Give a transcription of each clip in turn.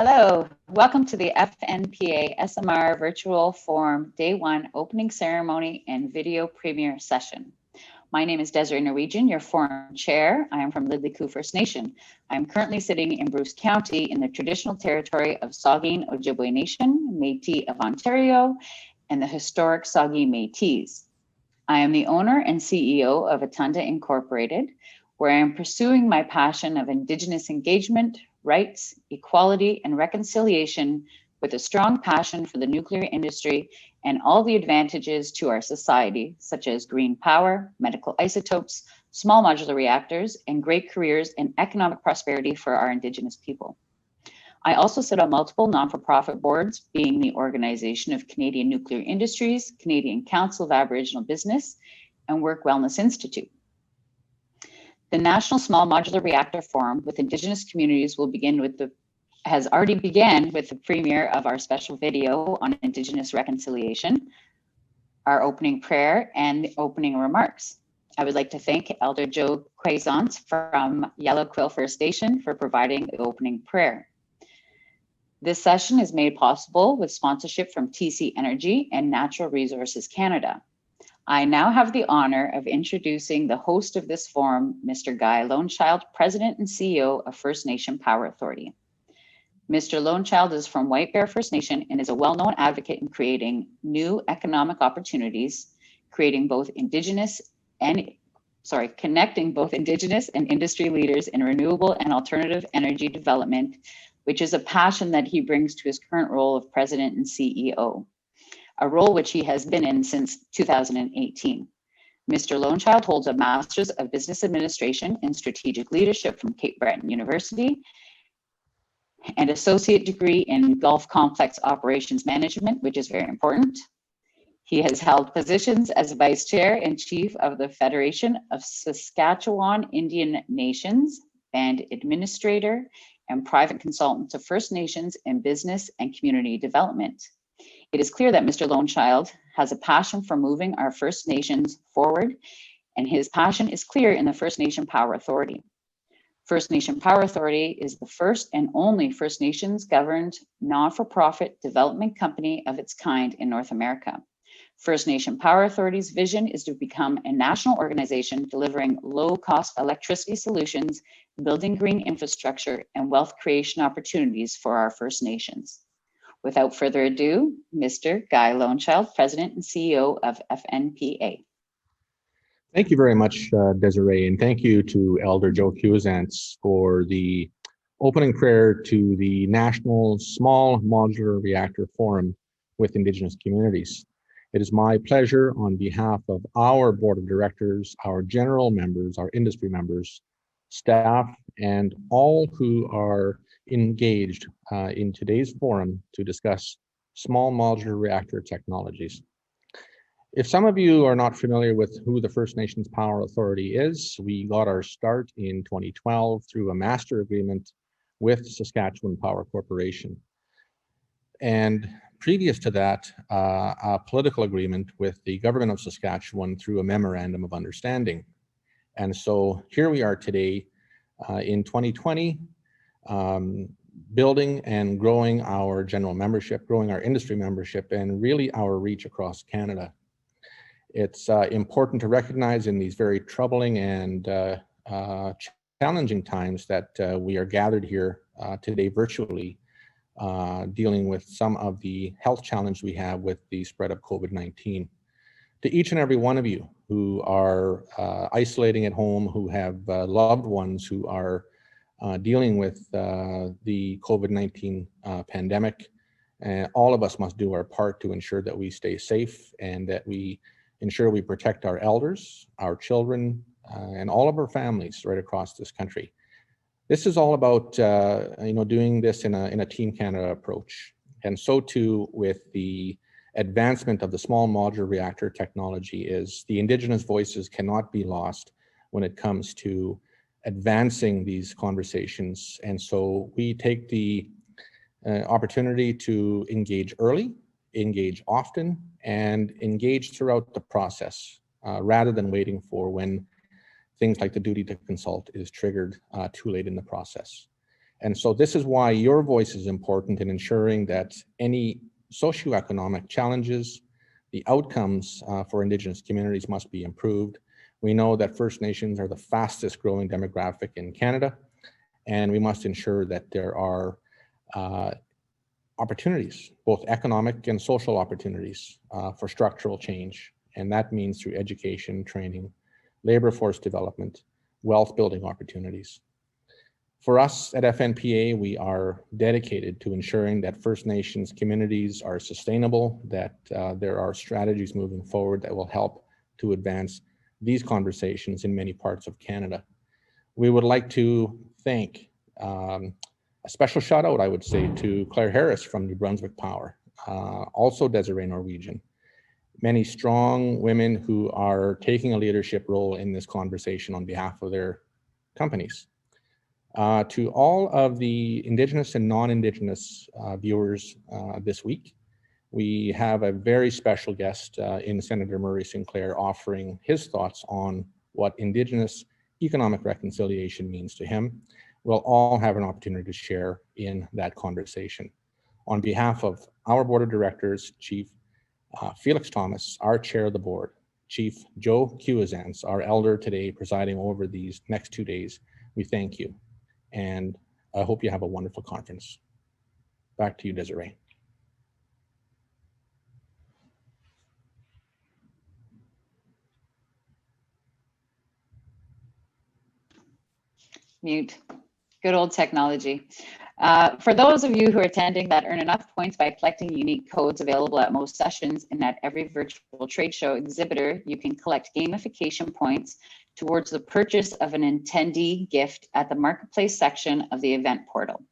Hello, welcome to the FNPA SMR Virtual Forum Day 1 Opening Ceremony and Video Premiere Session. My name is Desiree, Norwegian, your forum chair. I am from Lidley First Nation. I am currently sitting in Bruce County in the traditional territory of Saugeen Ojibwe Nation, Métis of Ontario, and the historic Saugeen Métis. I am the owner and CEO of Atunda Incorporated, where I am pursuing my passion of Indigenous engagement, rights, equality, and reconciliation with a strong passion for the nuclear industry and all the advantages to our society, such as green power, medical isotopes, small modular reactors, and great careers and economic prosperity for our Indigenous people. I also sit on multiple non-for-profit boards, being the Organization of Canadian Nuclear Industries, Canadian Council of Aboriginal Business, and Work Wellness Institute. The National Small Modular Reactor Forum with Indigenous Communities has already began with the premiere of our special video on Indigenous reconciliation, our opening prayer, and the opening remarks. I would like to thank Elder Joe Quaisance from Yellow Quill First Nation for providing the opening prayer. This session is made possible with sponsorship from TC Energy and Natural Resources Canada. I now have the honor of introducing the host of this forum, Mr. Guy Lonechild, President and CEO of First Nation Power Authority. Mr. Lonechild is from White Bear First Nation and is a well-known advocate in creating new economic opportunities, connecting both Indigenous and industry leaders in renewable and alternative energy development, which is a passion that he brings to his current role of President and CEO. A role which he has been in since 2018. Mr. Lonechild holds a Master's of Business Administration and Strategic Leadership from Cape Breton University and associate degree in Gulf Complex Operations Management, which is very important. He has held positions as Vice Chair and Chief of the Federation of Saskatchewan Indian Nations, Band Administrator, and Private Consultant to First Nations in Business and Community Development. It is clear that Mr. Lonechild has a passion for moving our First Nations forward, and his passion is clear in the First Nation Power Authority. First Nation Power Authority is the first and only First Nations governed non-for-profit development company of its kind in North America. First Nation Power Authority's vision is to become a national organization delivering low-cost electricity solutions, building green infrastructure, and wealth creation opportunities for our First Nations. Without further ado, Mr. Guy Lonechild, President and CEO of FNPA. Thank you very much, Desiree, and thank you to Elder Joe Quaisance for the opening prayer to the National Small Modular Reactor Forum with Indigenous Communities. It is my pleasure on behalf of our Board of Directors, our general members, our industry members, staff, and all who are engaged in today's forum to discuss small modular reactor technologies. If some of you are not familiar with who the First Nations Power Authority is, we got our start in 2012 through a master agreement with Saskatchewan Power Corporation. And previous to that, a political agreement with the government of Saskatchewan through a memorandum of understanding. And so here we are today in 2020, building and growing our general membership, growing our industry membership, and really our reach across Canada. It's important to recognize in these very troubling and challenging times that we are gathered here today virtually, dealing with some of the health challenge we have with the spread of COVID-19. To each and every one of you who are isolating at home, who have loved ones who are dealing with the COVID-19 pandemic, all of us must do our part to ensure that we stay safe and that we ensure we protect our elders, our children, and all of our families right across this country. This is all about doing this in a Team Canada approach, and so too with the advancement of the small modular reactor technology is the Indigenous voices cannot be lost when it comes to advancing these conversations. And so we take the opportunity to engage early, engage often, and engage throughout the process rather than waiting for when things like the duty to consult is triggered too late in the process. And so this is why your voice is important in ensuring that any socioeconomic challenges, the outcomes for Indigenous communities must be improved. We know that First Nations are the fastest growing demographic in Canada, and we must ensure that there are opportunities, both economic and social opportunities for structural change. And that means through education, training, labor force development, wealth building opportunities. For us at FNPA, we are dedicated to ensuring that First Nations communities are sustainable, that there are strategies moving forward that will help to advance these conversations in many parts of Canada. We would like to thank a special shout out, I would say, to Claire Harris from New Brunswick Power, also Desiree Norwegian, many strong women who are taking a leadership role in this conversation on behalf of their companies. To all of the Indigenous and non-Indigenous viewers this week, we have a very special guest in Senator Murray Sinclair offering his thoughts on what Indigenous economic reconciliation means to him. We'll all have an opportunity to share in that conversation. On behalf of our board of directors, Chief Felix Thomas, our chair of the board, Chief Joe Cuazance, our elder today presiding over these next 2 days, we thank you. And I hope you have a wonderful conference. Back to you, Desiree. Mute. Good old technology. For those of you who are attending that earn enough points by collecting unique codes available at most sessions and at every virtual trade show exhibitor, you can collect gamification points towards the purchase of an attendee gift at the marketplace section of the event portal.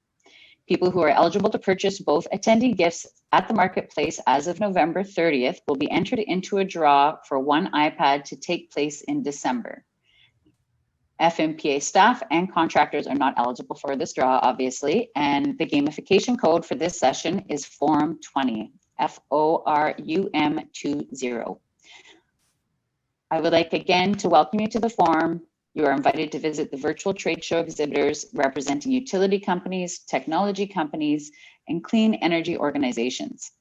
People who are eligible to purchase both attendee gifts at the marketplace as of November 30th will be entered into a draw for one iPad to take place in December. FNPA staff and contractors are not eligible for this draw, obviously, and the gamification code for this session is FORUM20, FORUM20. I would like again to welcome you to the forum. You are invited to visit the virtual trade show exhibitors representing utility companies, technology companies, and clean energy organizations.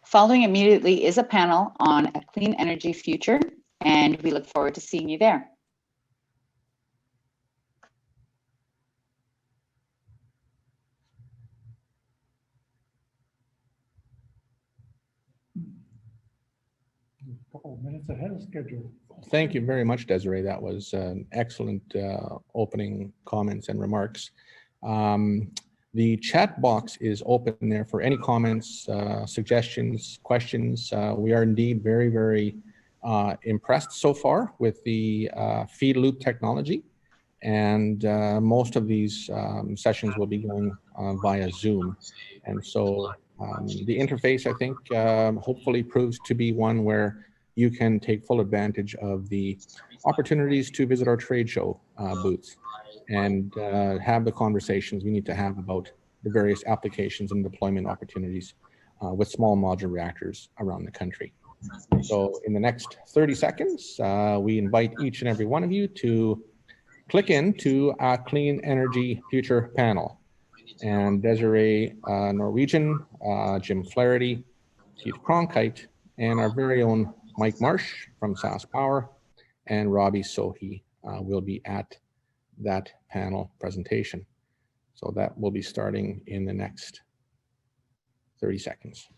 Following immediately is a panel on a clean energy future, and we look forward to seeing you there. A couple of minutes ahead of schedule. Thank you very much, Desiree. That was an excellent opening comments and remarks. The chat box is open there for any comments, suggestions, questions. We are indeed very, very impressed so far with the feed loop technology. And most of these sessions will be going via Zoom. And so the interface, I think, hopefully proves to be one where you can take full advantage of the opportunities to visit our trade show booths and have the conversations we need to have about the various applications and deployment opportunities with small modular reactors around the country. So in the next 30 seconds, we invite each and every one of you to click into our Clean Energy Future panel. And Desiree Norwegian, Jim Flaherty, Keith Cronkite, and our very own Mike Marsh from SAS Power and Robbie Sohi will be at that panel presentation. So that will be starting in the next 30 seconds.